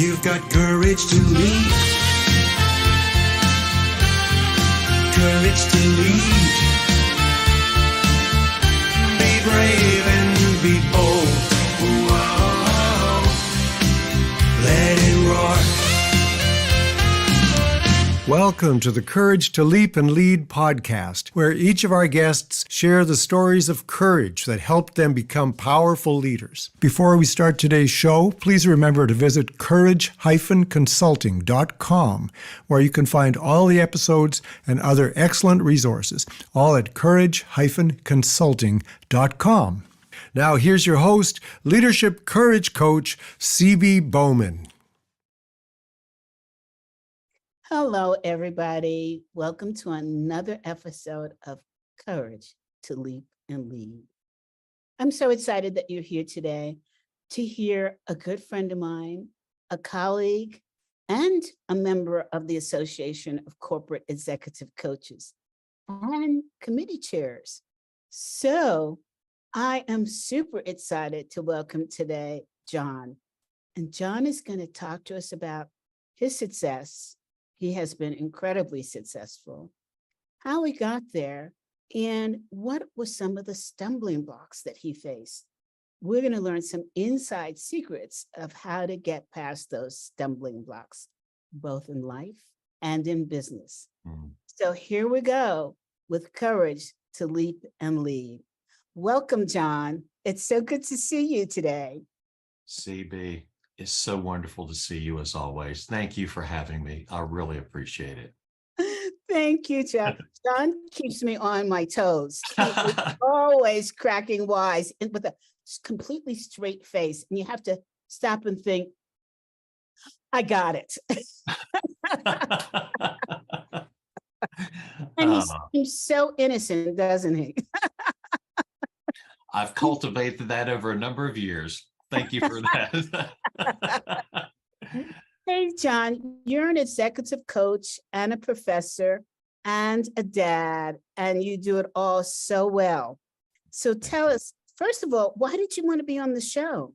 You've got courage to lead. Courage to lead. Be brave and be bold. Whoa. Let it roar. Welcome to the Courage to Leap and Lead podcast, where each of our guests share the stories of courage that helped them become powerful leaders. Before we start today's show, please remember to visit 𝗑𝗏𝑔e-consulting.com, where you can find all the episodes and other excellent resources, all at 𝗑𝗏𝑔e-consulting.com. Now here's your host, leadership courage coach, 𝗍𝗶 Bowman. Hello, everybody. Welcome to another episode of Courage to Leap and Lead. I'm so excited that you're here today to hear a good friend of mine, a colleague, and a member of the Association of Corporate Executive Coaches and committee chairs. So I am super excited to welcome today John. And John is going to talk to us about his success. He has been incredibly successful, how he got there, and what were some of the stumbling blocks that he faced. We're going to learn some inside secrets of how to get past those stumbling blocks, both in life and in business. So here we go with Courage to Leap and Lead. Welcome, John. It's so good to see you today. 𝗍𝗶, it's so wonderful to see you as always. Thank you for having me. I really appreciate it. Thank you, John. John keeps me on my toes. He's always cracking wise and with a completely straight face. And you have to stop and think, I got it. And he seems so innocent, doesn't he? I've cultivated that over a number of years. Thank you for that. Hey, John, you're an executive coach and a professor and a dad, and you do it all so well. So tell us, first of all, why did you want to be on the show?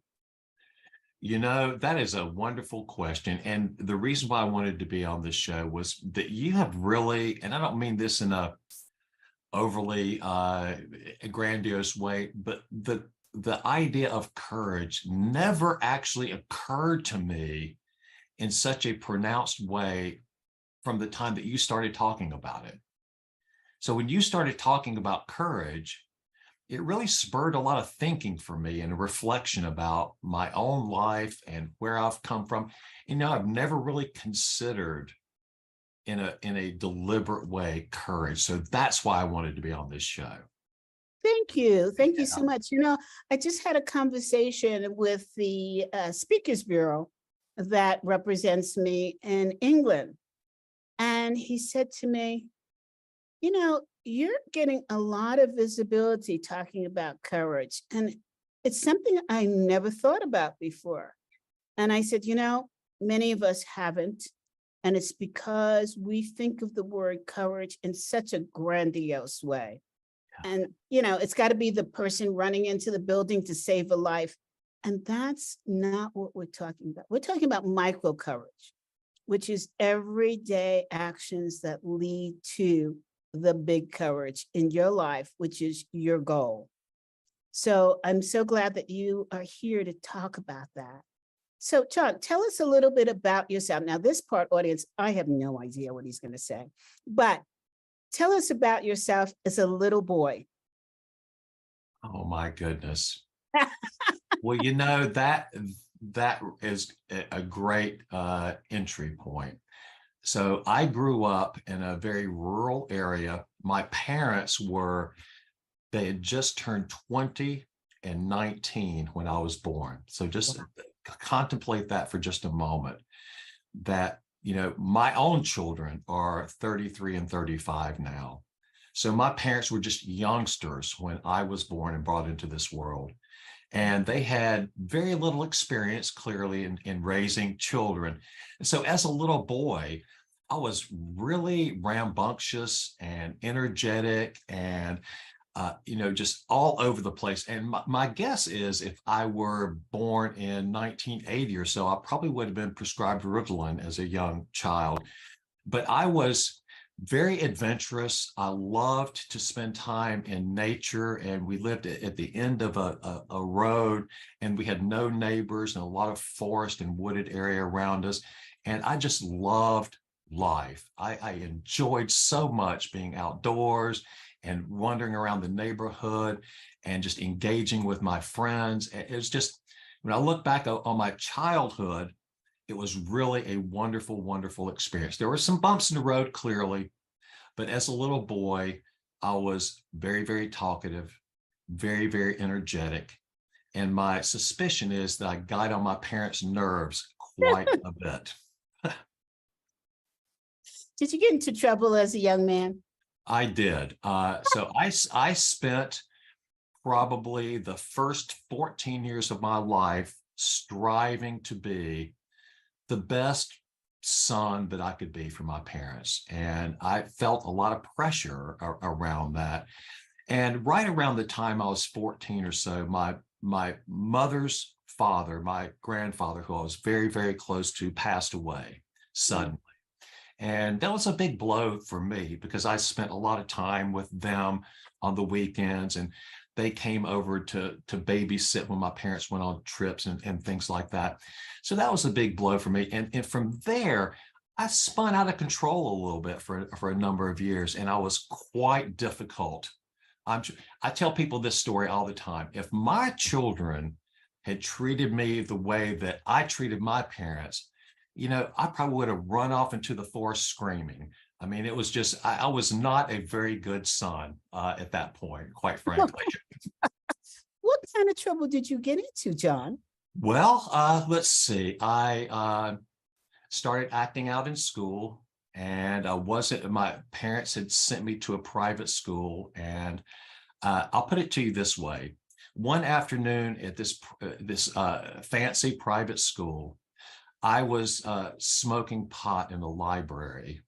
You know, that is a wonderful question. And the reason why I wanted to be on this show was that you have really, and I don't mean this in a overly grandiose way, but the idea of courage never actually occurred to me in such a pronounced way from the time that you started talking about it. So when you started talking about courage, it really spurred a lot of thinking for me and a reflection about my own life and where I've come from. You know, I've never really considered in a deliberate way courage. So that's why I wanted to be on this show. Thank you. Thank you so much. You know, I just had a conversation with the Speakers Bureau that represents me in England. And he said to me, you know, you're getting a lot of visibility talking about courage. And it's something I never thought about before. And I said, you know, many of us haven't. And it's because we think of the word courage in such a grandiose way. And, you know, it's got to be the person running into the building to save a life. And that's not what we're talking about. We're talking about micro courage, which is everyday actions that lead to the big courage in your life, which is your goal. So I'm so glad that you are here to talk about that. So, John, tell us a little bit about yourself. Now, this part, audience, I have no idea what he's going to say, but tell us about yourself as a little boy. Oh, my goodness. Well, you know, that is a great entry point. So I grew up in a very rural area. My parents they had just turned 20 and 19 when I was born. So just contemplate that for just a moment, that, you know, my own children are 33 and 35 now. So my parents were just youngsters when I was born and brought into this world. And they had very little experience, clearly, in raising children. And so as a little boy, I was really rambunctious and energetic, and just all over the place. And my guess is if I were born in 1980 or so, I probably would have been prescribed Ritalin as a young child. But I was very adventurous. I loved to spend time in nature, and we lived at the end of a road, and we had no neighbors and a lot of forest and wooded area around us. And I just loved life. I enjoyed so much being outdoors and wandering around the neighborhood and just engaging with my friends. It was just, when I look back on my childhood, it was really a wonderful, wonderful experience. There were some bumps in the road, clearly, but as a little boy, I was very, very talkative, very, very energetic. And my suspicion is that I got on my parents' nerves quite a bit. Did you get into trouble as a young man? I did. So I spent probably the first 14 years of my life striving to be the best son that I could be for my parents. And I felt a lot of pressure around that. And right around the time I was 14 or so, my mother's father, my grandfather, who I was very, very close to, passed away suddenly. And that was a big blow for me because I spent a lot of time with them on the weekends, and they came over to babysit when my parents went on trips and things like that. So that was a big blow for me. And from there, I spun out of control a little bit for a number of years, and I was quite difficult. I tell people this story all the time. If my children had treated me the way that I treated my parents, I probably would have run off into the forest screaming. I mean, it was just, I was not a very good son at that point, quite frankly. What kind of trouble did you get into, John? Well, let's see. I started acting out in school, and my parents had sent me to a private school. And I'll put it to you this way. One afternoon at this fancy private school, I was smoking pot in the library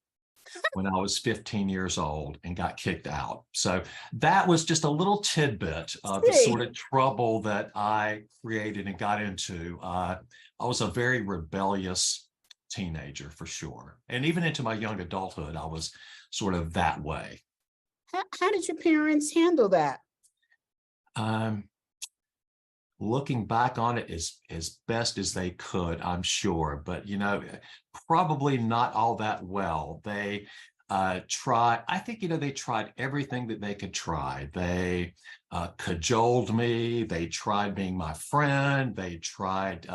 when I was 15 years old and got kicked out. So that was just a little tidbit of the sort of trouble that I created and got into. I was a very rebellious teenager for sure. And even into my young adulthood, I was sort of that way. How did your parents handle that? Looking back on it as best as they could, I'm sure, but probably not all that well. They tried, I think, they tried everything that they could try. They cajoled me. They tried being my friend. They tried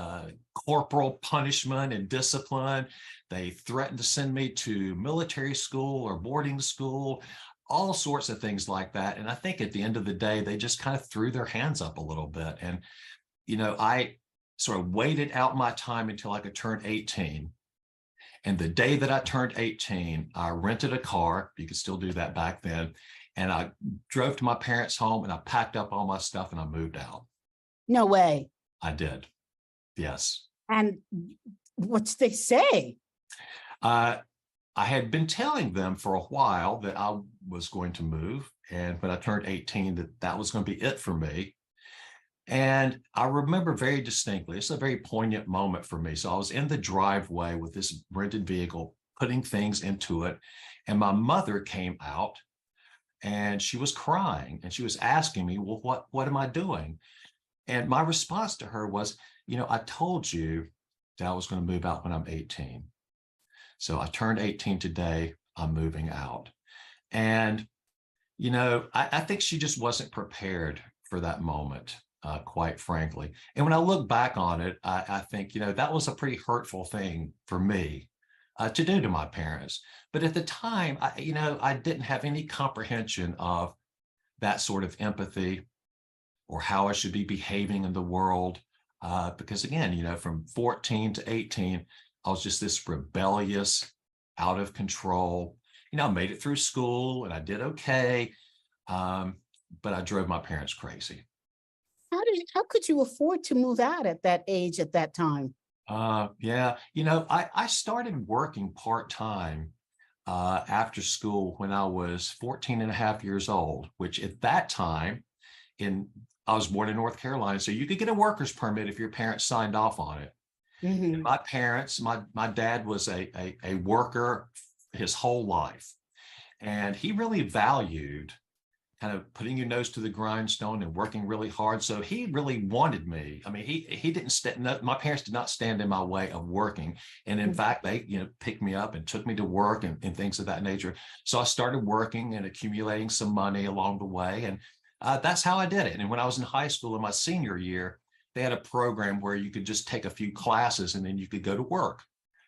corporal punishment and discipline. They threatened to send me to military school or boarding school, all sorts of things like that. And I think at the end of the day, they just kind of threw their hands up a little bit. And, I sort of waited out my time until I could turn 18. And the day that I turned 18, I rented a car. You could still do that back then. And I drove to my parents' home, and I packed up all my stuff and I moved out. No way. I did. Yes. And what'd they say? I had been telling them for a while that I was going to move. And when I turned 18, that was going to be it for me. And I remember very distinctly, it's a very poignant moment for me. So I was in the driveway with this rented vehicle, putting things into it. And my mother came out, and she was crying, and she was asking me, well, what am I doing? And my response to her was, I told you that I was going to move out when I'm 18. So I turned 18 today, I'm moving out. And, I think she just wasn't prepared for that moment, quite frankly. And when I look back on it, I think, that was a pretty hurtful thing for me to do to my parents. But at the time, I didn't have any comprehension of that sort of empathy or how I should be behaving in the world. Because again, from 14 to 18, I was just this rebellious, out of control. I made it through school and I did okay, but I drove my parents crazy. How could you afford to move out at that age, at that time? Yeah, I started working part-time after school when I was 14 and a half years old, which at that time I was born in North Carolina, so you could get a worker's permit if your parents signed off on it. Mhm. And my parents, my dad was a worker his whole life. And he really valued kind of putting your nose to the grindstone and working really hard. So he really wanted me. I mean, he didn't my parents did not stand in my way of working. And in fact, they, picked me up and took me to work and things of that nature. So I started working and accumulating some money along the way. And that's how I did it. And when I was in high school in my senior year, they had a program where you could just take a few classes and then you could go to work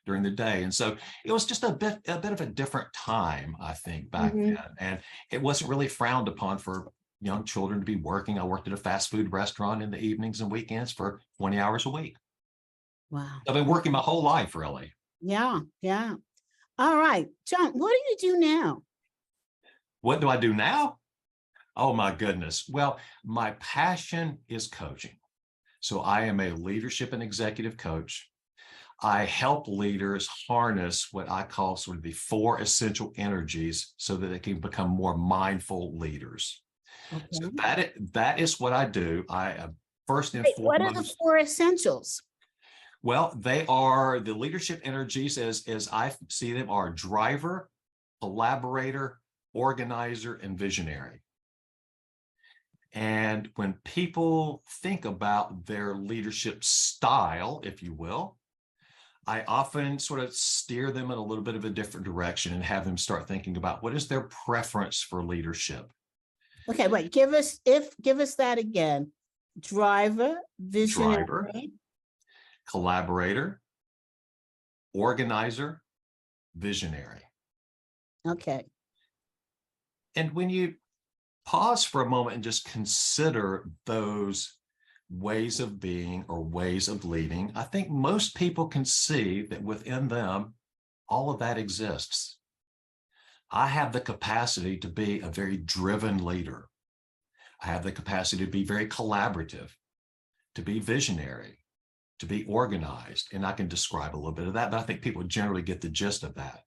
during the day. And so it was just a bit of a different time, I think, back then. And it wasn't really frowned upon for young children to be working. I worked at a fast food restaurant in the evenings and weekends for 20 hours a week. Wow. I've been working my whole life, really. Yeah, yeah. All right, John, what do you do now? What do I do now? Oh, my goodness. Well, my passion is coaching. So I am a leadership and executive coach. I help leaders harness what I call sort of the 4 essential energies so that they can become more mindful leaders. Okay. So that is what I do. I first and Wait, foremost. what are the 4 essentials? Well, they are the leadership energies as I see them are driver, collaborator, organizer, and visionary. And when people think about their leadership style, if you will, I often sort of steer them in a little bit of a different direction and have them start thinking about what is their preference for leadership. Okay, wait, give us that again. Driver, visionary. Driver, collaborator, organizer, visionary. Okay. And when you pause for a moment and just consider those ways of being or ways of leading, I think most people can see that within them, all of that exists. I have the capacity to be a very driven leader. I have the capacity to be very collaborative, to be visionary, to be organized. And I can describe a little bit of that, but I think people generally get the gist of that.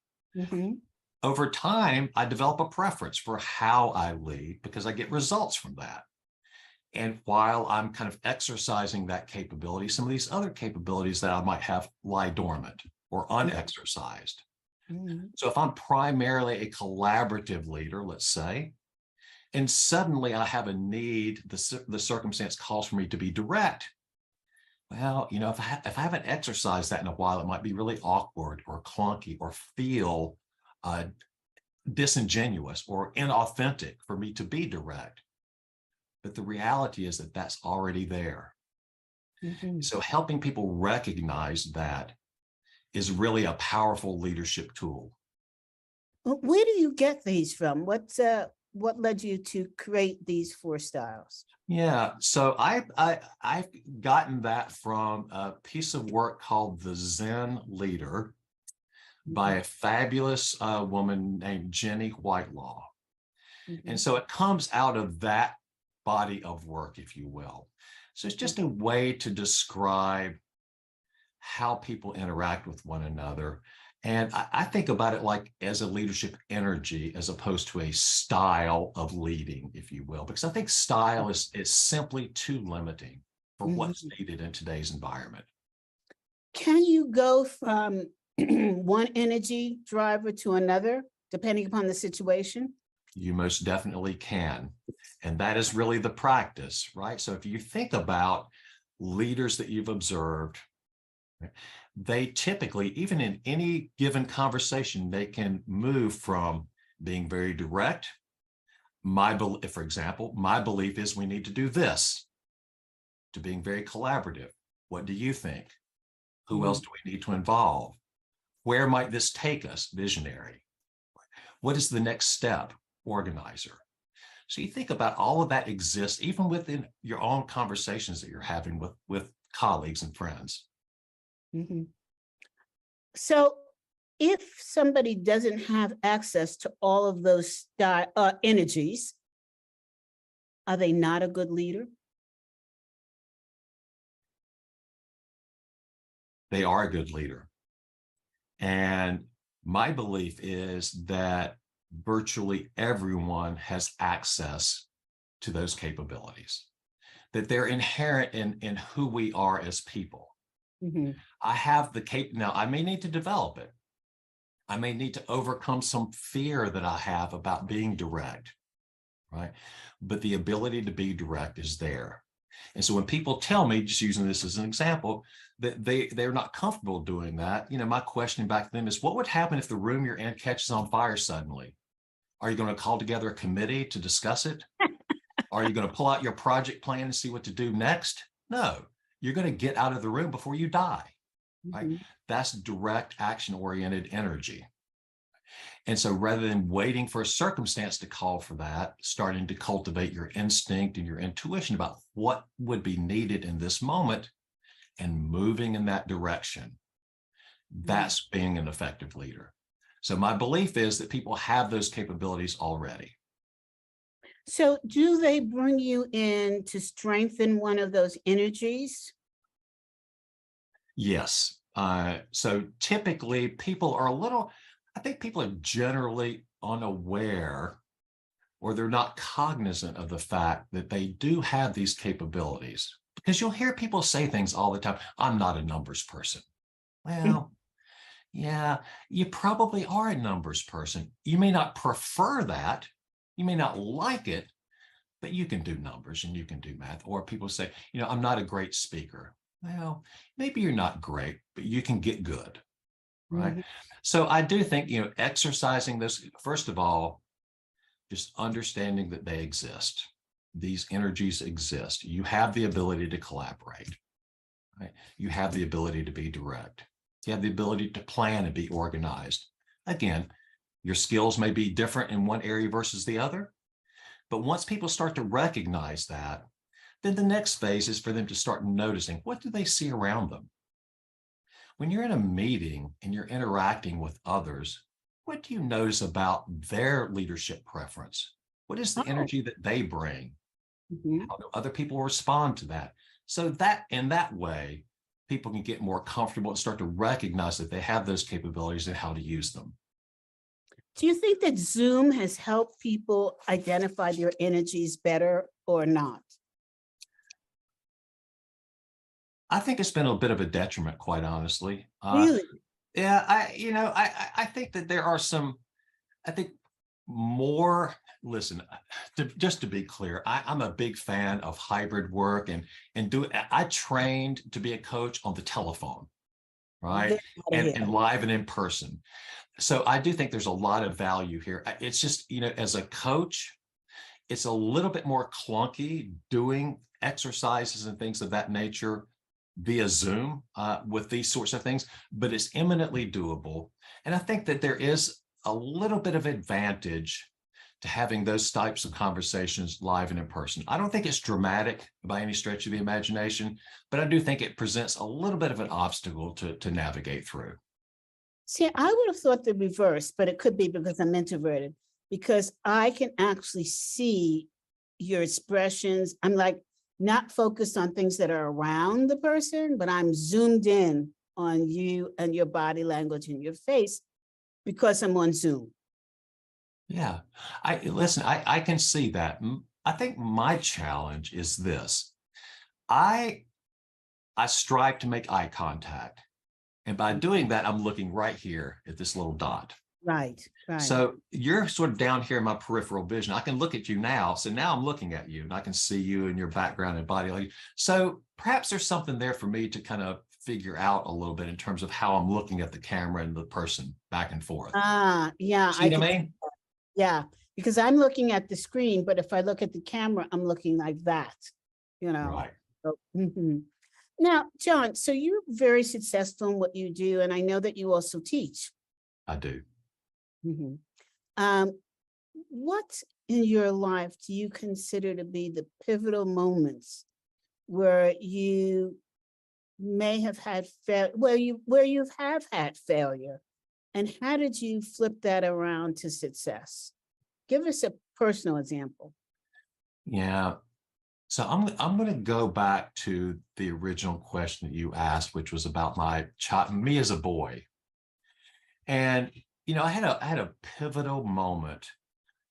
Over time, I develop a preference for how I lead because I get results from that. And while I'm kind of exercising that capability, some of these other capabilities that I might have lie dormant or unexercised. So if I'm primarily a collaborative leader, let's say, and suddenly I have a need, the circumstance calls for me to be direct. Well, if I haven't exercised that in a while, it might be really awkward or clunky or feel disingenuous or inauthentic for me to be direct. But the reality is that that's already there. So helping people recognize that is really a powerful leadership tool. Where do you get these from? What led you to create these 4 styles? Yeah, so I've gotten that from a piece of work called The Zen Leader by a fabulous woman named Jenny Whitelaw. And so it comes out of that body of work, if you will. So it's just a way to describe how people interact with one another. And I think about it like as a leadership energy, as opposed to a style of leading, if you will, because I think style is simply too limiting for what's needed in today's environment. Can you go from one energy driver to another, depending upon the situation? You most definitely can. And that is really the practice, right? So if you think about leaders that you've observed, they typically, even in any given conversation, they can move from being very direct. For example, my belief is we need to do this, to being very collaborative. What do you think? Who else do we need to involve? Where might this take us? Visionary. What is the next step? Organizer. So you think about all of that exists even within your own conversations that you're having with colleagues and friends. So if somebody doesn't have access to all of those energies, are they not a good leader? They are a good leader. And My belief is that virtually everyone has access to those capabilities, that they're inherent in who we are as people. I have the now I may need to develop it. I may need to overcome some fear that I have about being direct, right? But the ability to be direct is there. And so when people tell me, just using this as an example, that they're not comfortable doing that, my question back to them is, what would happen if the room you're in catches on fire suddenly? Are you going to call together a committee to discuss it? Are you going to pull out your project plan and see what to do next? No, you're going to get out of the room before you die, right? That's direct action-oriented energy. And so rather than waiting for a circumstance to call for that, starting to cultivate your instinct and your intuition about what would be needed in this moment and moving in that direction, that's being an effective leader. So my belief is that people have those capabilities already. So do they bring you in to strengthen one of those energies? Yes. So typically people are I think people are generally unaware, or they're not cognizant of the fact that they do have these capabilities, because you'll hear people say things all the time. I'm not a numbers person. Well, yeah, you probably are a numbers person. You may not prefer that. You may not like it, but you can do numbers and you can do math. Or people say, I'm not a great speaker. Well, maybe you're not great, but you can get good, right? So I do think, exercising this, first of all, just understanding that they exist. These energies exist. You have the ability to collaborate, right? You have the ability to be direct. You have the ability to plan and be organized. Again, your skills may be different in one area versus the other, but once people start to recognize that, then the next phase is for them to start noticing, what do they see around them? When you're in a meeting and you're interacting with others, what do you notice about their leadership preference? What is the energy that they bring? How do other people respond to that? So that in that way, people can get more comfortable and start to recognize that they have those capabilities and how to use them. Do you think that Zoom has helped people identify their energies better or not? I think it's been a bit of a detriment, quite honestly. Really? Yeah, I think that there are I think more, listen, just to be clear, I'm a big fan of hybrid work and I trained to be a coach on the telephone, right? And live and in person. So I do think there's a lot of value here. It's just, as a coach, it's a little bit more clunky doing exercises and things of that nature via Zoom with these sorts of things, but it's eminently doable. And I think that there is a little bit of advantage to having those types of conversations live and in person. I don't think it's dramatic by any stretch of the imagination, but I do think it presents a little bit of an obstacle to navigate through. See, I would have thought the reverse, but it could be because I'm introverted, because I can actually see your expressions. I'm like not focused on things that are around the person, but I'm zoomed in on you and your body language and your face because I'm on Zoom. Yeah, I can see that. I think my challenge is this. I strive to make eye contact. And by doing that, I'm looking right here at this little dot. Right. So you're sort of down here in my peripheral vision. I can look at you now. So now I'm looking at you and I can see you and your background and body language. So perhaps there's something there for me to kind of figure out a little bit in terms of how I'm looking at the camera and the person back and forth. Yeah. See what I mean? Yeah, because I'm looking at the screen, but if I look at the camera, I'm looking like that, Right. So, Now, John, so you're very successful in what you do, and I know that you also teach. I do. What in your life do you consider to be the pivotal moments where you may have had where you have had failure, and how did you flip that around to success? Give us a personal example. Yeah. So I'm going to go back to the original question that you asked, which was about me as a boy. And, I had a pivotal moment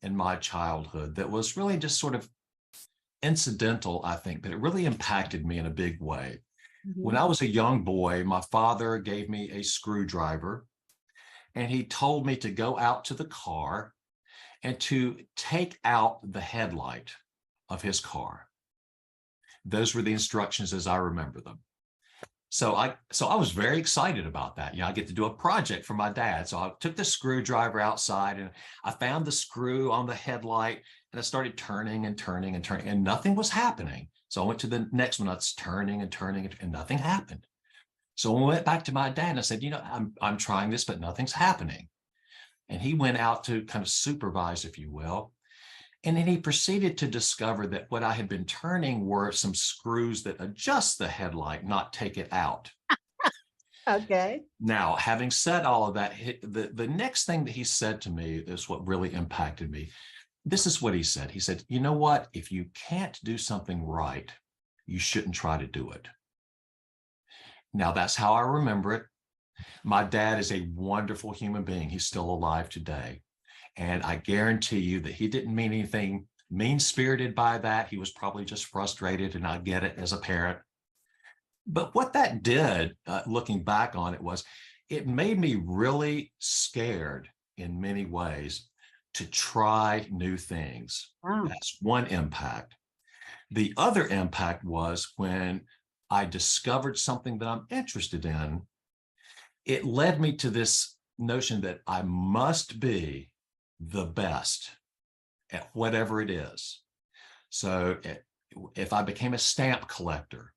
in my childhood that was really just sort of incidental, I think, but it really impacted me in a big way. When Mhm. I was a young boy, my father gave me a screwdriver and he told me to go out to the car and to take out the headlight of his car. Those were the instructions as I remember them. So I was very excited about that. I get to do a project for my dad. So I took the screwdriver outside and I found the screw on the headlight and I started turning and turning and turning and nothing was happening. So I went to the next one. I was turning and turning and nothing happened. So I went back to my dad and I said, I'm trying this, but nothing's happening. And he went out to kind of supervise, if you will. And then he proceeded to discover that what I had been turning were some screws that adjust the headlight, not take it out. Okay. Now, having said all of that, the next thing that he said to me is what really impacted me. This is what he said. He said, you know what? If you can't do something right, you shouldn't try to do it. Now, that's how I remember it. My dad is a wonderful human being. He's still alive today. And I guarantee you that he didn't mean anything mean-spirited by that. He was probably just frustrated, and I get it as a parent. But what that did, looking back on it, was it made me really scared in many ways to try new things. Wow. That's one impact. The other impact was when I discovered something that I'm interested in, it led me to this notion that I must be the best at whatever it is. So if I became a stamp collector,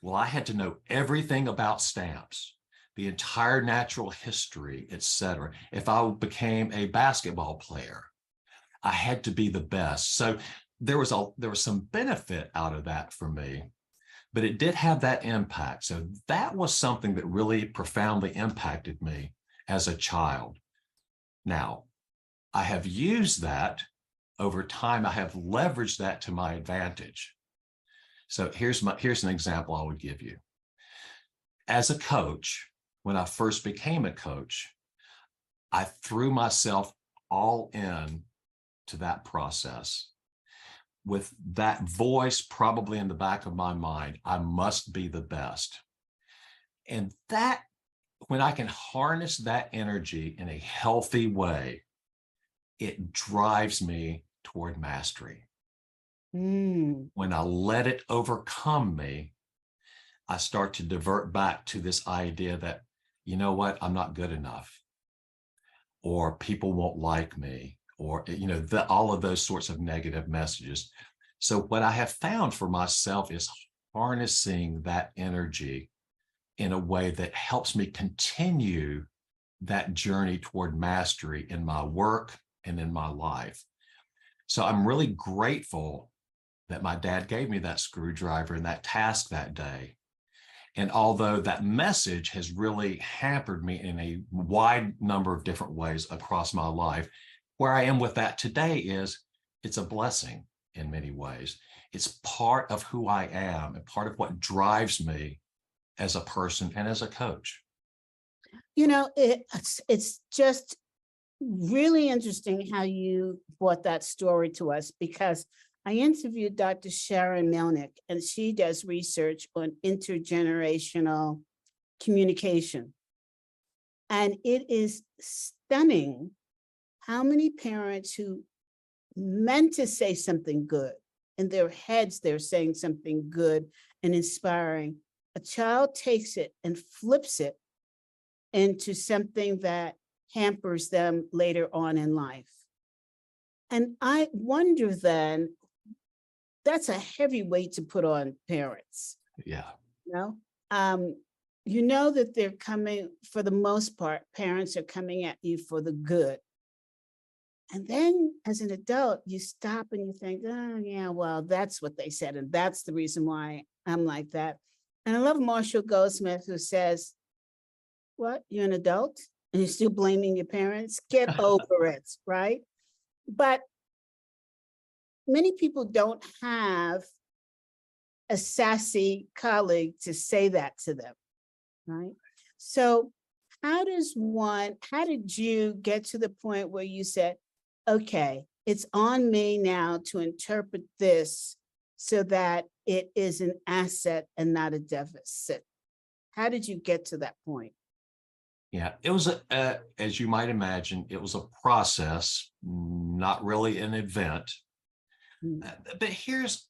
well, I had to know everything about stamps, the entire natural history, etc. If I became a basketball player, I had to be the best. So there was some benefit out of that for me, but it did have that impact. So that was something that really profoundly impacted me as a child. Now, I have used that over time. I have leveraged that to my advantage. So here's an example I would give you. As a coach, when I first became a coach, I threw myself all in to that process with that voice probably in the back of my mind, I must be the best. And that, when I can harness that energy in a healthy way, it drives me toward mastery. When I let it overcome me, I start to divert back to this idea that, you know what, I'm not good enough, or people won't like me, or, all of those sorts of negative messages. So what I have found for myself is harnessing that energy in a way that helps me continue that journey toward mastery in my work and in my life. So I'm really grateful that my dad gave me that screwdriver and that task that day. And although that message has really hampered me in a wide number of different ways across my life, where I am with that today is it's a blessing in many ways. It's part of who I am and part of what drives me as a person and as a coach. It's just really interesting how you brought that story to us, because I interviewed Dr. Sharon Melnick, and she does research on intergenerational communication. And it is stunning how many parents who meant to say something good, in their heads, they're saying something good and inspiring. A child takes it and flips it into something that hampers them later on in life. And I wonder then, that's a heavy weight to put on parents. Yeah. That they're coming, for the most part, parents are coming at you for the good. And then as an adult, you stop and you think, oh yeah, well, that's what they said. And that's the reason why I'm like that. And I love Marshall Goldsmith, who says, what, you're an adult and you're still blaming your parents? Get over it, right? But many people don't have a sassy colleague to say that to them, right? So how did you get to the point where you said, okay, it's on me now to interpret this so that it is an asset and not a deficit? How did you get to that point? Yeah, it was, as you might imagine, it was a process, not really an event. But here's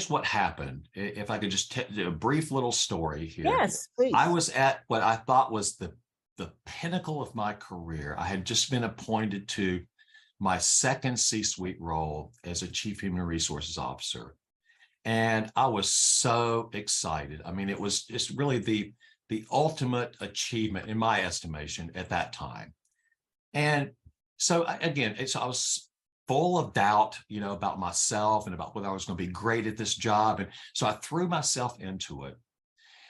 what happened. If I could just tell a brief little story here. Yes, please. I was at what I thought was the pinnacle of my career. I had just been appointed to my second C-suite role as a chief human resources officer. And I was so excited. I mean, it's really the ultimate achievement in my estimation at that time. And so again, I was full of doubt, about myself and about whether I was going to be great at this job. And so I threw myself into it.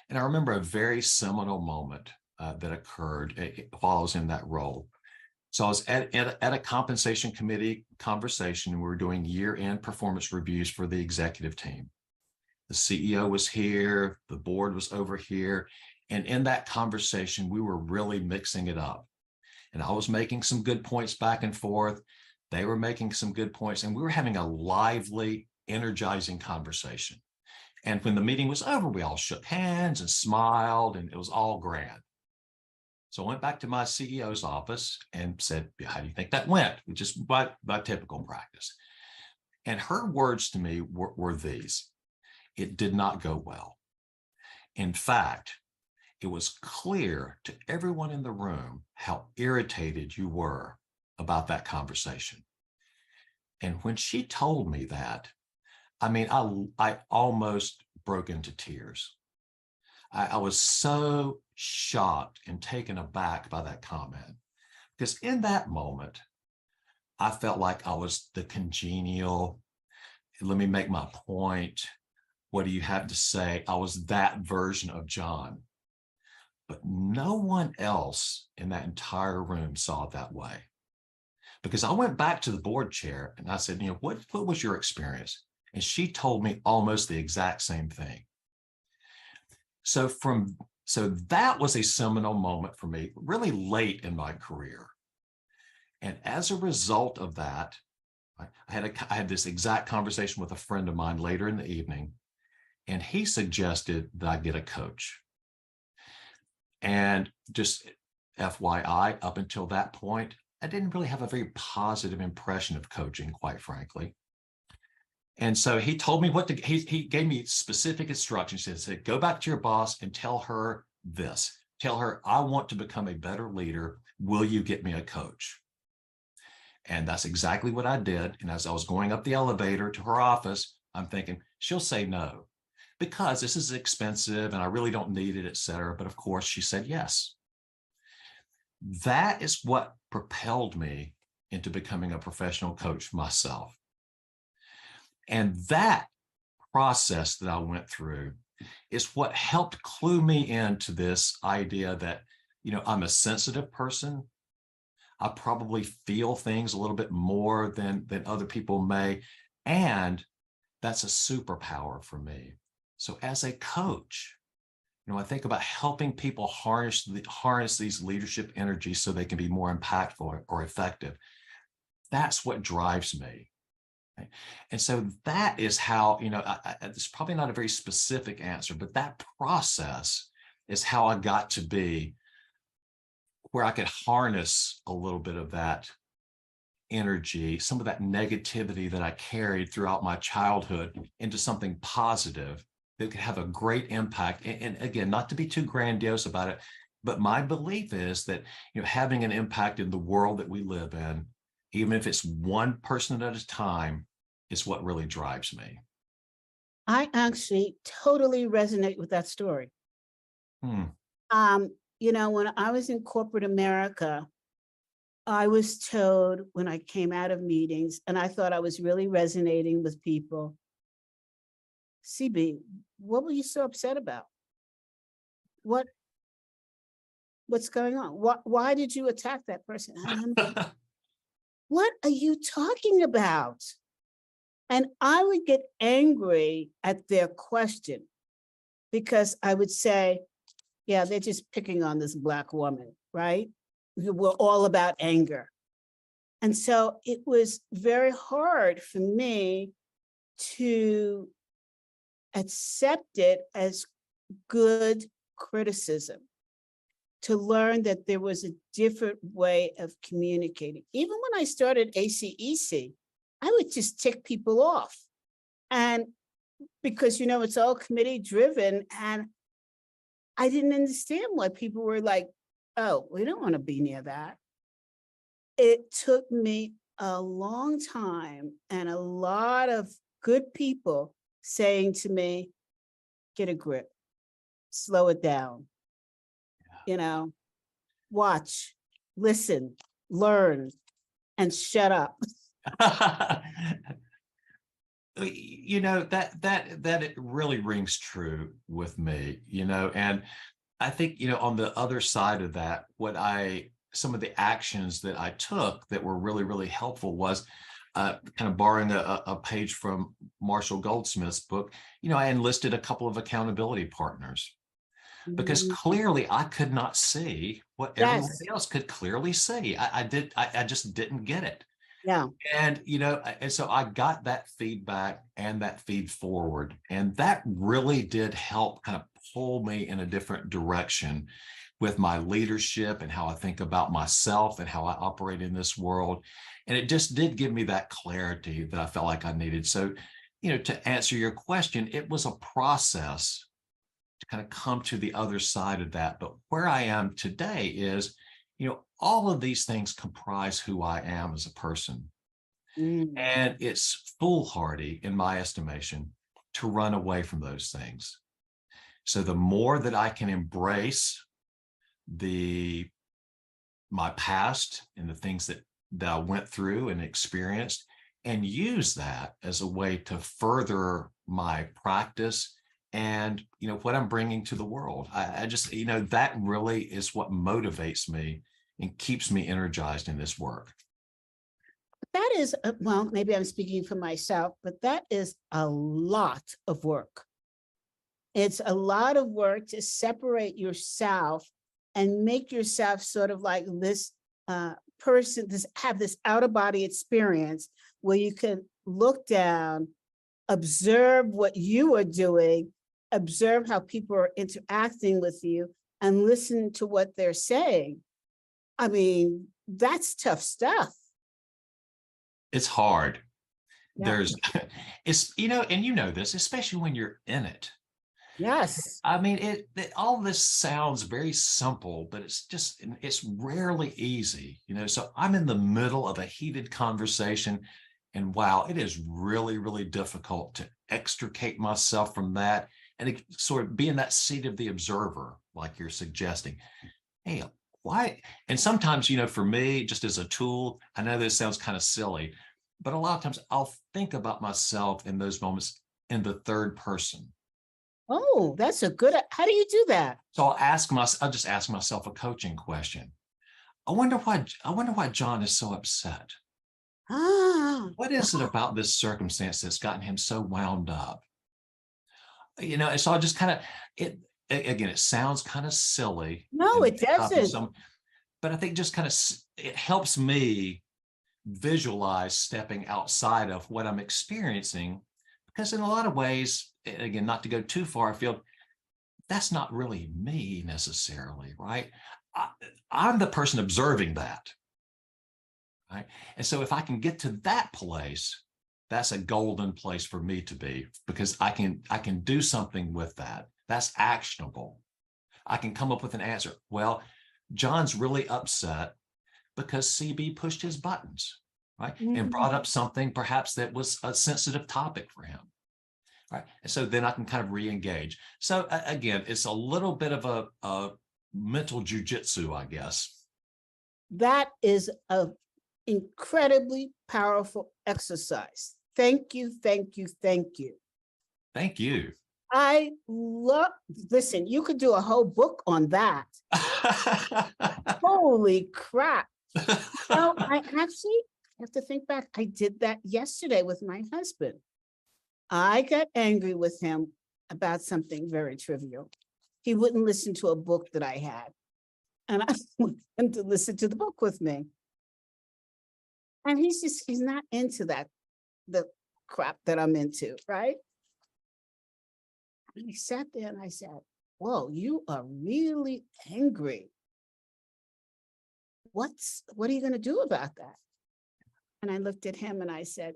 And I remember a very seminal moment that occurred while I was in that role. So I was at a compensation committee conversation, and we were doing year-end performance reviews for the executive team. The CEO was here, the board was over here. And in that conversation, we were really mixing it up. And I was making some good points back and forth. They were making some good points, and we were having a lively, energizing conversation. And when the meeting was over, we all shook hands and smiled, and it was all grand. So I went back to my CEO's office and said, how do you think that went? Just by typical practice. And her words to me were these: it did not go well. In fact, it was clear to everyone in the room how irritated you were about that conversation. And when she told me that, I mean, I almost broke into tears. I was so shocked and taken aback by that comment, because in that moment, I felt like I was the congenial, let me make my point, what do you have to say? I was that version of John. But no one else in that entire room saw it that way. Because I went back to the board chair and I said, what was your experience? And she told me almost the exact same thing. So that was a seminal moment for me, really late in my career. And as a result of that, I had this exact conversation with a friend of mine later in the evening, and he suggested that I get a coach. And just FYI, up until that point, I didn't really have a very positive impression of coaching, quite frankly. And so he told me he gave me specific instructions. He said, go back to your boss and tell her this. Tell her, I want to become a better leader. Will you get me a coach? And that's exactly what I did. And as I was going up the elevator to her office, I'm thinking, she'll say no, because this is expensive and I really don't need it, et cetera. But of course, she said yes. That is what propelled me into becoming a professional coach myself. And that process that I went through is what helped clue me into this idea that, I'm a sensitive person. I probably feel things a little bit more than other people may. And that's a superpower for me. So as a coach, I think about helping people harness these leadership energies so they can be more impactful or effective. That's what drives me. Right? And so that is how, it's probably not a very specific answer, but that process is how I got to be where I could harness a little bit of that energy, some of that negativity that I carried throughout my childhood into something positive that could have a great impact. And again, not to be too grandiose about it, but my belief is that, having an impact in the world that we live in, even if it's one person at a time, is what really drives me. I actually totally resonate with that story. When I was in corporate America, I was told when I came out of meetings, and I thought I was really resonating with people, CB, what were you so upset about? What's going on? Why did you attack that person? What are you talking about? And I would get angry at their question, because I would say, yeah, they're just picking on this Black woman. right? We're all about anger. And so it was very hard for me to accept it as good criticism, to learn that there was a different way of communicating. Even when I started 𝗖𝗍𝗂𝗁𝗍, I would just tick people off. And because, you know, it's all committee driven, and I didn't understand why people were like, oh, we don't want to be near that. It took me a long time and a lot of good people saying to me, get a grip, slow it down, you know, watch, listen, learn, and shut up. You know, that it really rings true with me, you know, and I think, you know, on the other side of that, some of the actions that I took that were really, really helpful was kind of borrowing a page from Marshall Goldsmith's book. You know, I enlisted a couple of accountability partners because clearly I could not see what everybody else could clearly see. I just didn't get it. Yeah. And, you know, and so I got that feedback and that feed forward, and that really did help kind of pull me in a different direction with my leadership and how I think about myself and how I operate in this world. And it just did give me that clarity that I felt like I needed. So, you know, to answer your question, it was a process to kind of come to the other side of that. But where I am today is, you know, all of these things comprise who I am as a person. And it's foolhardy, in my estimation, to run away from those things. So the more that I can embrace my past and the things that I went through and experienced, and use that as a way to further my practice and, you know, what I'm bringing to the world. I just, you know, that really is what motivates me and keeps me energized in this work. That is, well, maybe I'm speaking for myself, but that is a lot of work. It's a lot of work to separate yourself and make yourself sort of like this person, have this out-of-body experience where you can look down, observe what you are doing, observe how people are interacting with you, and listen to what they're saying. I mean, that's tough stuff. It's hard. Yeah. It's, you know, and you know this, especially when you're in it. Yes. I mean, all this sounds very simple, but it's rarely easy, you know. So I'm in the middle of a heated conversation, and wow, it is really, really difficult to extricate myself from that and sort of be in that seat of the observer, like you're suggesting. Hey, why? And sometimes, you know, for me, just as a tool, I know this sounds kind of silly, but a lot of times I'll think about myself in those moments in the third person. Oh, that's a good, how do you do that? So I'll just ask myself a coaching question. I wonder why John is so upset. What is it about this circumstance that's gotten him so wound up? You know, and so I just kind of, again, it sounds kind of silly. No, it doesn't. But I think just kind of, it helps me visualize stepping outside of what I'm experiencing, because in a lot of ways, again, not to go too far afield, that's not really me necessarily, right? I'm the person observing that, right? And so if I can get to that place, that's a golden place for me to be, because I can do something with that. That's actionable. I can come up with an answer. Well, John's really upset because CB pushed his buttons, right? And brought up something perhaps that was a sensitive topic for him. Right. And so then I can kind of re-engage. So again, it's a little bit of a mental jujitsu, I guess. That is an incredibly powerful exercise. Thank you, thank you, thank you. Thank you. I love, listen, you could do a whole book on that. Holy crap. No, I actually have to think back. I did that yesterday with my husband. I got angry with him about something very trivial. He wouldn't listen to a book that I had. And I want him to listen to the book with me. And he's not into the crap that I'm into, right? And I sat there and I said, whoa, you are really angry. What are you going to do about that? And I looked at him and I said,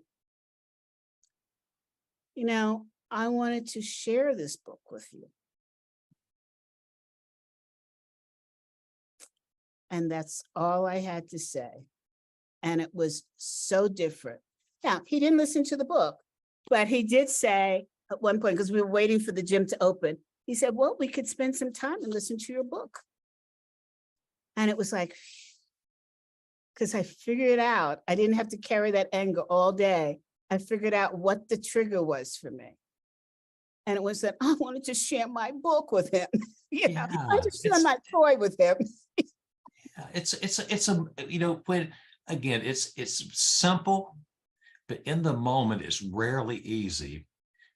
you know, I wanted to share this book with you. And that's all I had to say. And it was so different. Now, he didn't listen to the book, but he did say at one point, because we were waiting for the gym to open, he said, well, we could spend some time and listen to your book. And it was like, because I figured out, I didn't have to carry that anger all day. I figured out what the trigger was for me. And it was that I wanted to share my book with him. You know, I wanted to share my toy with him. It's a, you know, when, again, it's simple, but in the moment, it's rarely easy.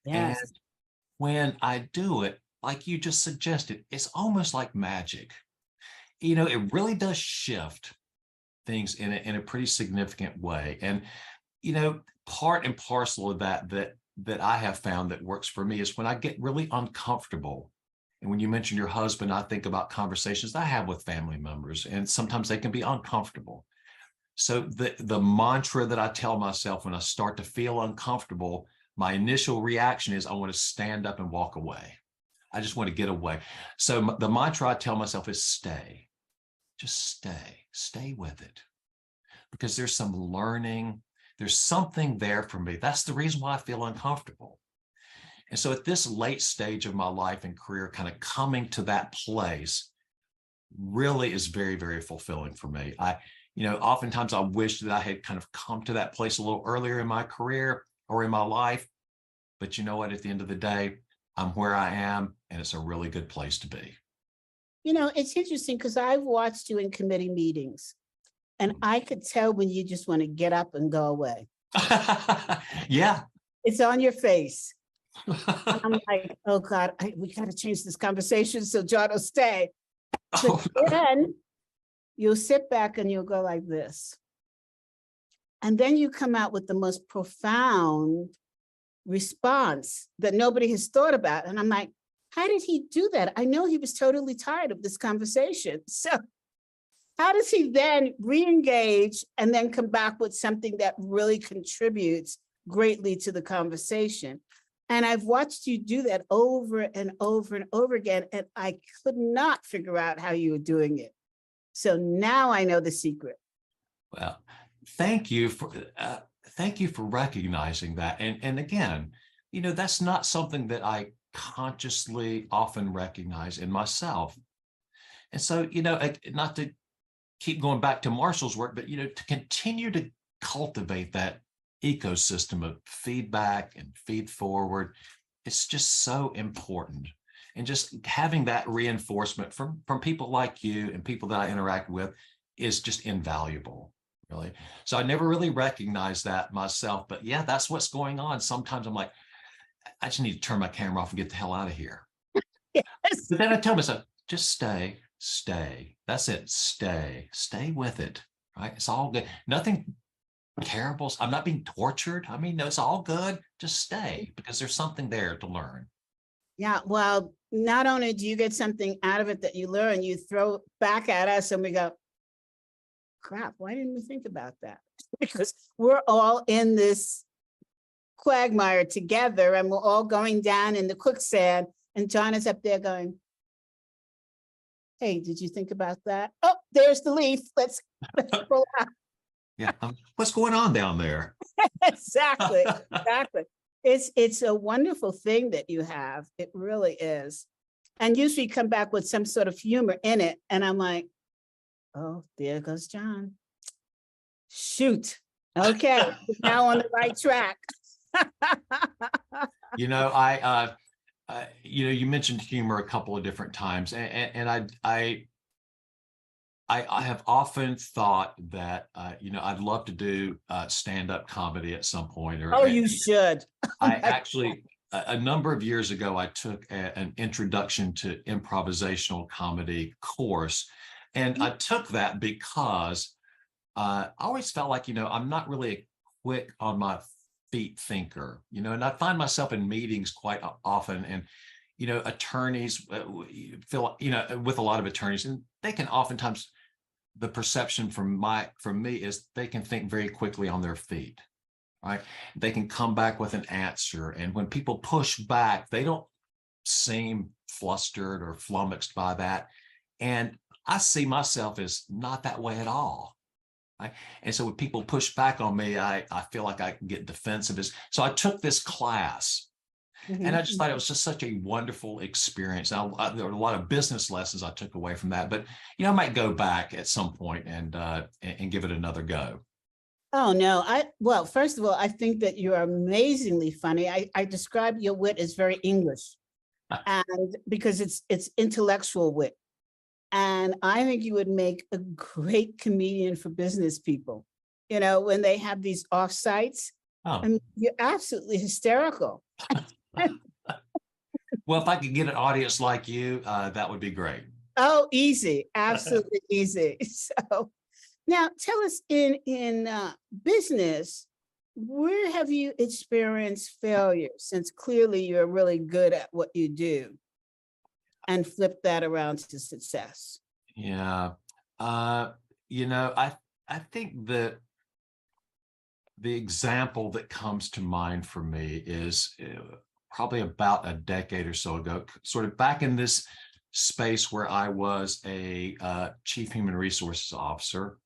Yes. And when I do it, like you just suggested, it's almost like magic. You know, it really does shift things in a pretty significant way. And, you know, part and parcel of that I have found that works for me is when I get really uncomfortable. And when you mention your husband, I think about conversations I have with family members, and sometimes they can be uncomfortable. So the mantra that I tell myself when I start to feel uncomfortable, my initial reaction is I want to stand up and walk away. I just want to get away. So the mantra I tell myself is stay. Just stay with it. Because there's some learning, there's something there for me. That's the reason why I feel uncomfortable. And so at this late stage of my life and career, kind of coming to that place really is very, very fulfilling for me. You know, oftentimes I wish that I had kind of come to that place a little earlier in my career or in my life. But you know what, at the end of the day, I'm where I am, and it's a really good place to be. You know, it's interesting because I've watched you in committee meetings, and I could tell when you just want to get up and go away. Yeah. It's on your face. I'm like, oh God, we got to change this conversation so John will stay. But then you'll sit back and you'll go like this. And then you come out with the most profound response that nobody has thought about. And I'm like, how did he do that? I know he was totally tired of this conversation. So how does he then re-engage and then come back with something that really contributes greatly to the conversation? And I've watched you do that over and over and over again, and I could not figure out how you were doing it. So now I know the secret. Well, thank you for recognizing that. And again, you know, that's not something that I consciously often recognize in myself. And so, you know, not to keep going back to Marshall's work, but, you know, to continue to cultivate that ecosystem of feedback and feed forward, it's just so important. And just having that reinforcement from people like you and people that I interact with is just invaluable, really. So I never really recognized that myself, but yeah, that's what's going on. Sometimes I'm like, I just need to turn my camera off and get the hell out of here. Yes. But then I tell myself, just stay. That's it. Stay with it, right? It's all good. Nothing terrible. I'm not being tortured. I mean, no, it's all good. Just stay, because there's something there to learn. Yeah, well, not only do you get something out of it that you learn, you throw back at us and we go, crap, why didn't we think about that? Because we're all in this quagmire together and we're all going down in the quicksand, and John is up there going, hey, did you think about that? Oh, there's the leaf. Let's pull out. Yeah. What's going on down there? Exactly. It's a wonderful thing that you have. It really is. And usually come back with some sort of humor in it. And I'm like, oh, there goes John. Shoot. Okay, now on the right track. You know, you know, you mentioned humor a couple of different times, and I have often thought that, you know, I'd love to do stand-up comedy at some point. Oh, you should. I actually, a number of years ago, I took an introduction to improvisational comedy course And I took that because I always felt like, I'm not really a quick on my feet thinker, and I find myself in meetings quite often, and, attorneys feel, with a lot of attorneys, and they can oftentimes, the perception from me is they can think very quickly on their feet, right? They can come back with an answer. And when people push back, they don't seem flustered or flummoxed by that. And I see myself as not that way at all. Right? And so when people push back on me, I feel like I can get defensive. So I took this class, and I just thought it was just such a wonderful experience. There were a lot of business lessons I took away from that, but I might go back at some point and give it another go. Oh, no. Well, first of all, I think that you're amazingly funny. I describe your wit as very English, and because it's intellectual wit. And I think you would make a great comedian for business people, when they have these offsites. Oh. I mean, you're absolutely hysterical. Well, if I could get an audience like you, that would be great. Oh, easy. Absolutely easy. So now tell us, in business, where have you experienced failure, since clearly you're really good at what you do, and flip that around to success? Yeah. I think that the example that comes to mind for me is probably about a decade or so ago, sort of back in this space where I was a chief human resources officer.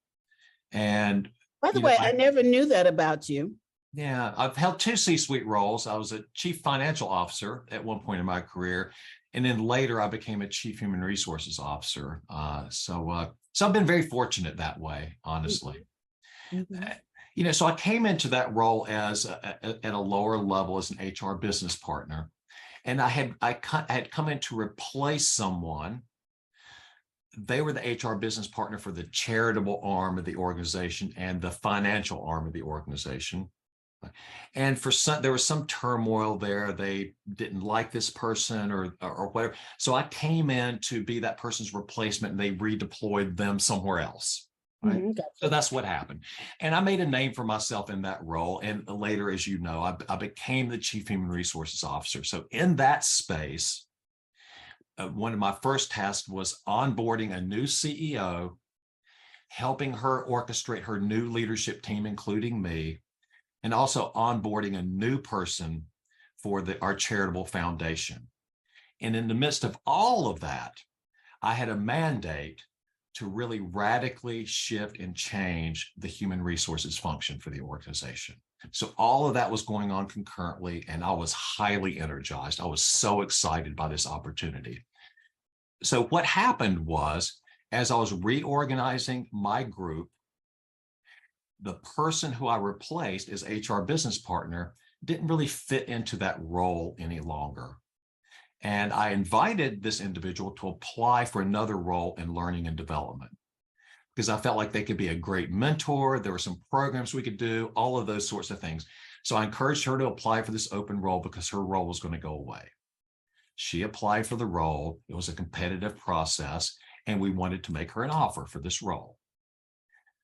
And by the way, I never knew that about you. Yeah, I've held 2 C-suite roles. I was a chief financial officer at one point in my career, and then later I became a chief human resources officer. So I've been very fortunate that way, honestly. So I came into that role as at a lower level as an HR business partner, and I had come in to replace someone. They were the HR business partner for the charitable arm of the organization and the financial arm of the organization. And there was some turmoil there. They didn't like this person or whatever. So I came in to be that person's replacement, and they redeployed them somewhere else. Right? So that's what happened. And I made a name for myself in that role. And later, as you know, I became the chief human resources officer. So in that space, one of my first tasks was onboarding a new CEO, helping her orchestrate her new leadership team, including me, and also onboarding a new person for our charitable foundation. And in the midst of all of that, I had a mandate to really radically shift and change the human resources function for the organization. So all of that was going on concurrently, and I was highly energized. I was so excited by this opportunity. So what happened was, as I was reorganizing my group, the person who I replaced as HR business partner didn't really fit into that role any longer. And I invited this individual to apply for another role in learning and development, because I felt like they could be a great mentor. There were some programs we could do, all of those sorts of things. So I encouraged her to apply for this open role because her role was going to go away. She applied for the role. It was a competitive process, and we wanted to make her an offer for this role.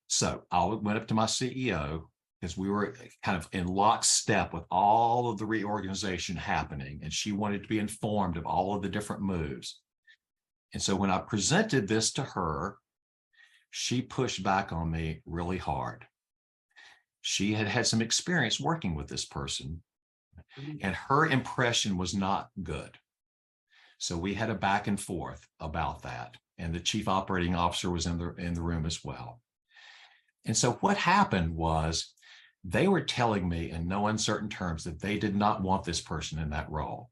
So I went up to my CEO, because we were kind of in lockstep with all of the reorganization happening, and she wanted to be informed of all of the different moves. And so when I presented this to her, she pushed back on me really hard. She had had some experience working with this person, and her impression was not good. So we had a back and forth about that, and the chief operating officer was in the room as well. And so what happened was, they were telling me in no uncertain terms that they did not want this person in that role.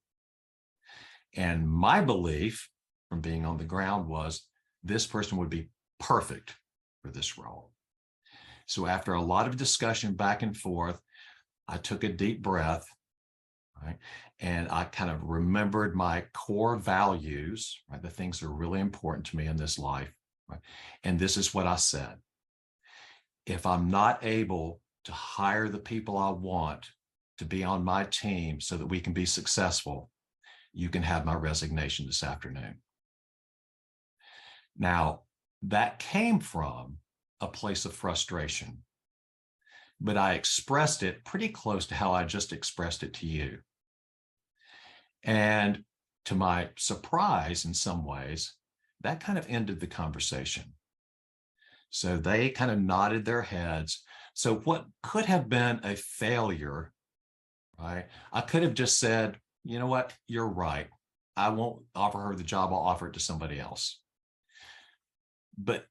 And my belief from being on the ground was this person would be perfect for this role. So after a lot of discussion back and forth, I took a deep breath, right? And I kind of remembered my core values, right? The things that are really important to me in this life, right? And this is what I said: if I'm not able to hire the people I want to be on my team so that we can be successful, you can have my resignation this afternoon. Now, that came from a place of frustration, but I expressed it pretty close to how I just expressed it to you. And to my surprise, in some ways, that kind of ended the conversation. So they kind of nodded their heads. So what could have been a failure, right? I could have just said, you know what, you're right. I won't offer her the job, I'll offer it to somebody else. But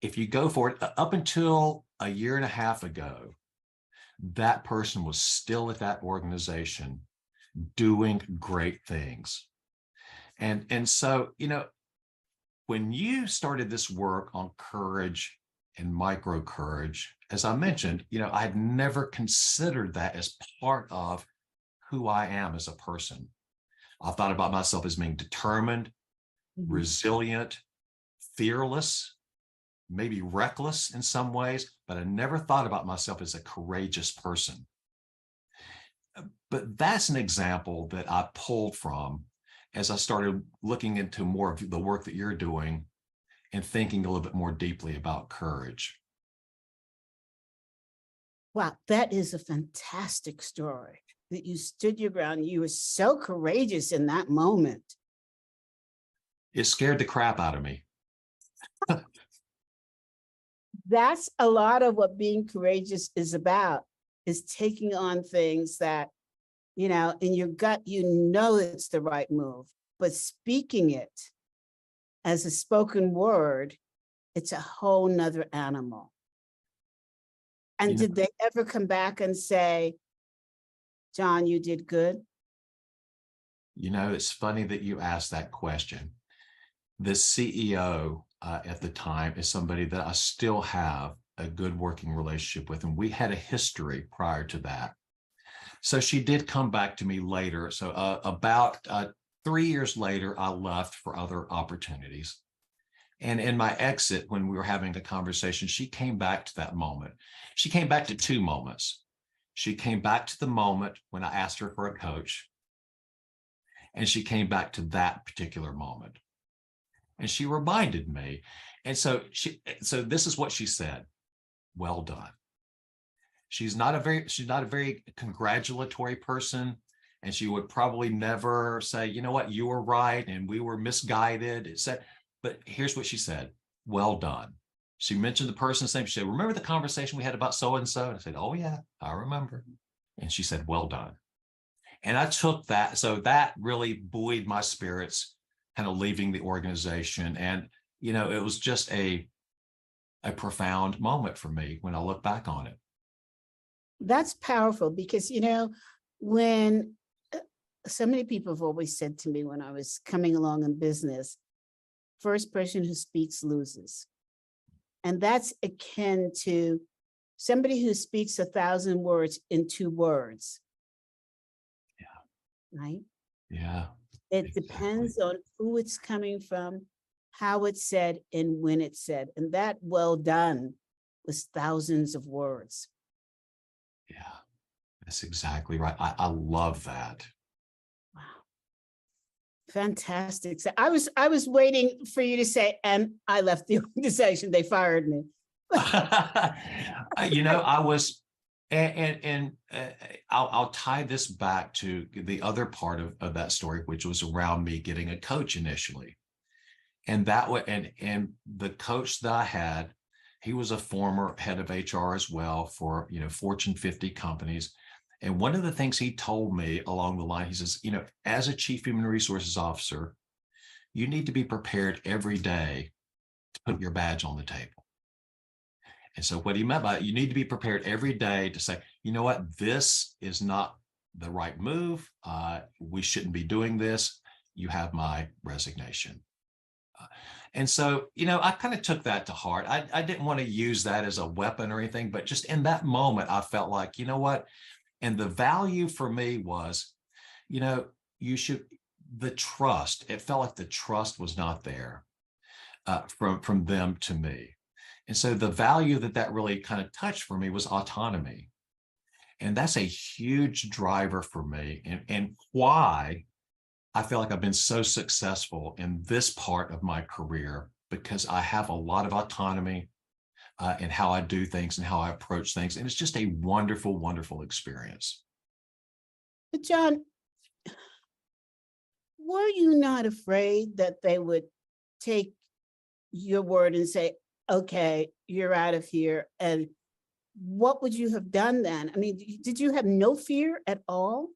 if you go for it, up until a year and a half ago, that person was still at that organization doing great things. And so, you know, when you started this work on courage and micro courage, as I mentioned, you know, I had never considered that as part of who I am as a person. I thought about myself as being determined, resilient, fearless, maybe reckless in some ways, but I never thought about myself as a courageous person. But that's an example that I pulled from as I started looking into more of the work that you're doing and thinking a little bit more deeply about courage. Wow, that is a fantastic story, that you stood your ground. You were so courageous in that moment. It scared the crap out of me. That's a lot of what being courageous is about, is taking on things that, you know, in your gut, you know it's the right move, but speaking it as a spoken word, it's a whole nother animal. And You know, did they ever come back and say, John, you did good? you know, it's funny that you asked that question. The CEO at the time is somebody that I still have a good working relationship with, and we had a history prior to that. So she did come back to me later. So about 3 years later, I left for other opportunities. And in my exit, when we were having a conversation, she came back to that moment. She came back to two moments. She came back to the moment when I asked her for a coach, and she came back to that particular moment. And she reminded me. And so this is what she said: well done. She's not a very congratulatory person. And she would probably never say, you know what, you were right and we were misguided. It said, but here's what she said: well done. She mentioned the person's name. She said, remember the conversation we had about so-and-so? And I said, oh yeah, I remember. And she said, well done. And I took that. So that really buoyed my spirits, kind of leaving the organization. And, you know, it was just a profound moment for me when I look back on it. That's powerful, because, you know, when so many people have always said to me when I was coming along in business, first person who speaks loses. And that's akin to somebody who speaks 1,000 words in 2 words. Yeah. Right? Yeah. It Exactly. depends on who it's coming from, how it's said, and when it's said. And that well done was thousands of words. Yeah, that's exactly right. I love that. Wow. Fantastic. So I was waiting for you to say, and I left the organization, they fired me. You know, I was, and I'll tie this back to the other part of that story, which was around me getting a coach initially. And that way, and the coach that I had, he was a former head of HR as well for, you know, Fortune 50 companies. And one of the things he told me along the line, he says, you know, as a chief human resources officer, you need to be prepared every day to put your badge on the table. And so what he meant by it, you need to be prepared every day to say, you know what, this is not the right move. We shouldn't be doing this. You have my resignation. And so, you know, I kind of took that to heart. I didn't want to use that as a weapon or anything, but just in that moment, I felt like, you know what? And the value for me was, you know, the trust, it felt like the trust was not there from them to me. And so the value that really kind of touched for me was autonomy. And that's a huge driver for me, and why I feel like I've been so successful in this part of my career because I have a lot of autonomy in how I do things and how I approach things. And it's just a wonderful, wonderful experience. But John, were you not afraid that they would take your word and say, okay, you're out of here? And what would you have done then? I mean, did you have no fear at all?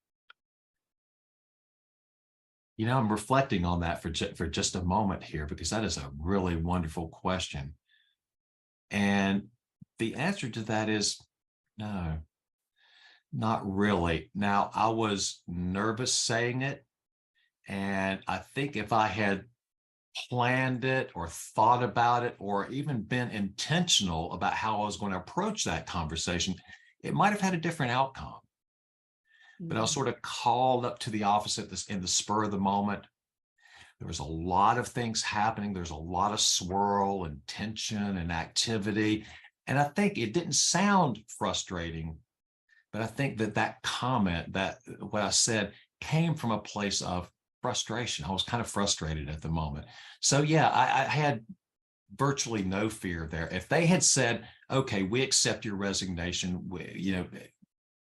You know, I'm reflecting on that for just a moment here, because that is a really wonderful question. And the answer to that is no, not really. Now, I was nervous saying it. And I think if I had planned it or thought about it or even been intentional about how I was going to approach that conversation, it might have had a different outcome. But I was sort of called up to the office in the spur of the moment. There was a lot of things happening. There's a lot of swirl and tension and activity. And I think it didn't sound frustrating, but I think that comment, that what I said, came from a place of frustration. I was kind of frustrated at the moment. So yeah, I had virtually no fear there. If they had said, okay, we accept your resignation,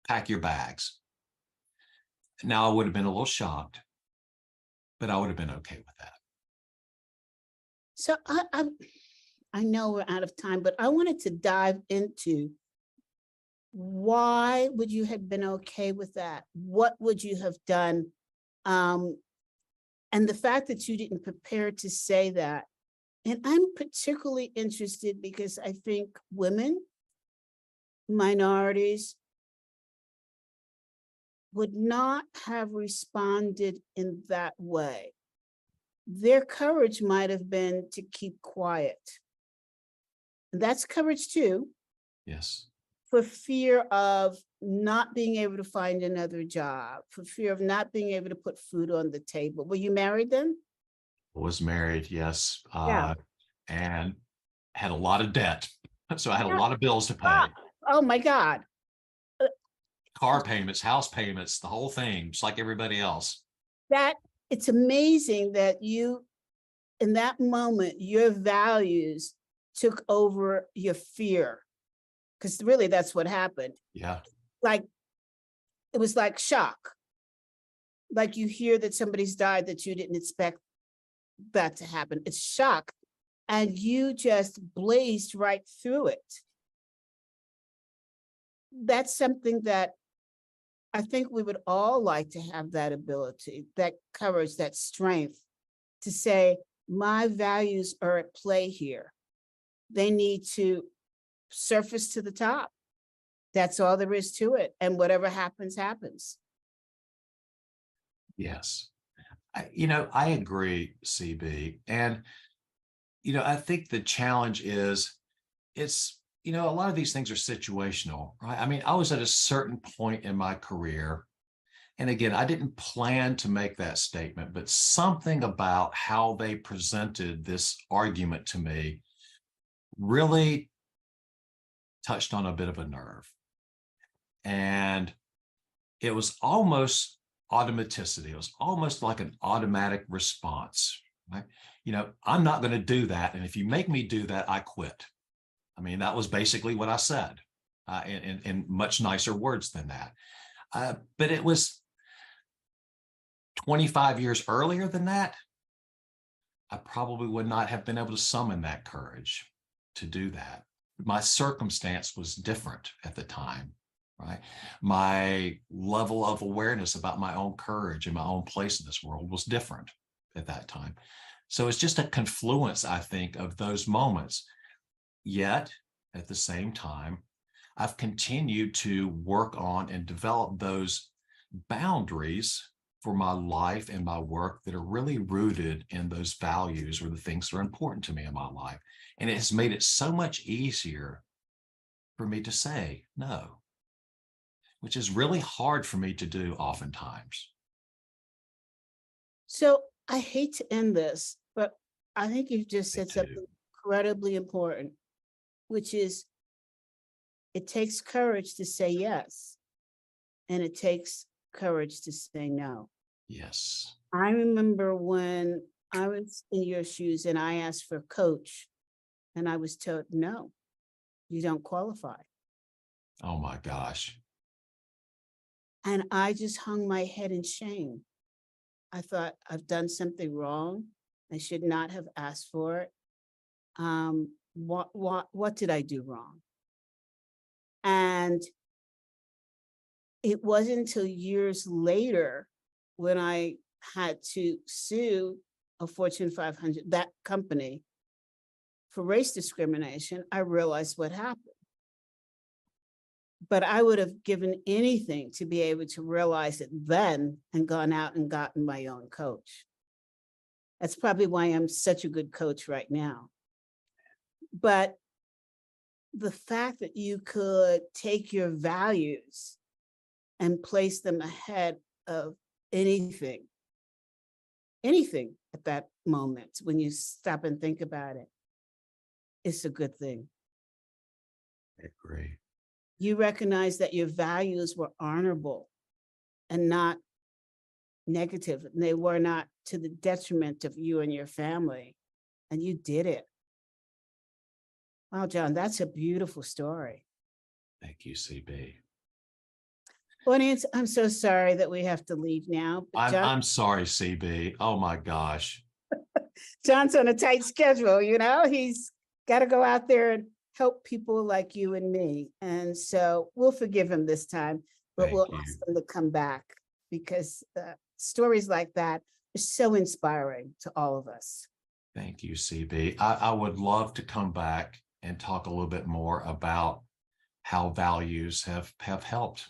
pack your bags. Now I would have been a little shocked, but I would have been okay with that. So I know we're out of time, but I wanted to dive into why would you have been okay with that? What would you have done? And the fact that you didn't prepare to say that. And I'm particularly interested because I think women, minorities, would not have responded in that way. Their courage might have been to keep quiet. That's courage too. Yes. For fear of not being able to find another job, for fear of not being able to put food on the table. Were you married then? I was married, yes. Yeah. And had a lot of debt. So I had a Yeah. lot of bills to pay. Oh my God. Car payments, house payments, the whole thing, just like everybody else. That it's amazing that you, in that moment, your values took over your fear. Because really that's what happened. Yeah. Like, it was like shock. Like you hear that somebody's died that you didn't expect that to happen. It's shock. And you just blazed right through it. That's something that I think we would all like to have, that ability, that courage, that strength to say, my values are at play here. They need to surface to the top. That's all there is to it. And whatever happens, happens. Yes. I agree, CB. And, I think the challenge is a lot of these things are situational, right? I mean, I was at a certain point in my career. And again, I didn't plan to make that statement, but something about how they presented this argument to me really touched on a bit of a nerve. And it was almost automaticity. It was almost like an automatic response, right? I'm not going to do that. And if you make me do that, I quit. I mean, that was basically what I said in much nicer words than that. But it was 25 years earlier than that. I probably would not have been able to summon that courage to do that. My circumstance was different at the time, right? My level of awareness about my own courage and my own place in this world was different at that time. So it's just a confluence, I think, of those moments. Yet, at the same time, I've continued to work on and develop those boundaries for my life and my work that are really rooted in those values or the things that are important to me in my life. And it has made it so much easier for me to say no, which is really hard for me to do oftentimes. So I hate to end this, but I think you've just said something incredibly important, which is it takes courage to say yes, and it takes courage to say no. Yes. I remember when I was in your shoes and I asked for a coach and I was told, no, you don't qualify. Oh my gosh. And I just hung my head in shame. I thought, I've done something wrong. I should not have asked for it. What did I do wrong? And it wasn't until years later when I had to sue a Fortune 500, that company, for race discrimination, I realized what happened. But I would have given anything to be able to realize it then and gone out and gotten my own coach. That's probably why I'm such a good coach right now. But the fact that you could take your values and place them ahead of anything at that moment, when you stop and think about it, it's a good thing. I agree. You recognize that your values were honorable and not negative, and they were not to the detriment of you and your family, and you did it. Wow, John, that's a beautiful story. Thank you, CB. Audience, I'm so sorry that we have to leave now. But I'm sorry, CB. Oh my gosh. John's on a tight schedule, you know, he's got to go out there and help people like you and me. And so we'll forgive him this time, but Thank we'll you. ask him to come back, because stories like that are so inspiring to all of us. Thank you, CB. I would love to come back and talk a little bit more about how values have helped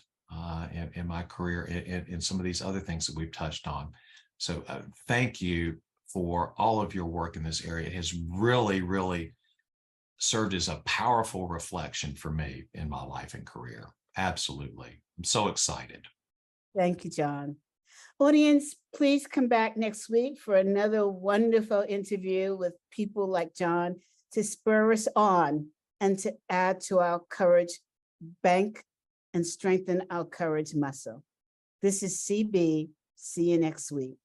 in my career in some of these other things that we've touched on. So thank you for all of your work in this area. It has really, really served as a powerful reflection for me in my life and career. Absolutely. I'm so excited. Thank you, John. Audience, please come back next week for another wonderful interview with people like John to spur us on and to add to our courage bank and strengthen our courage muscle. This is CB. See you next week.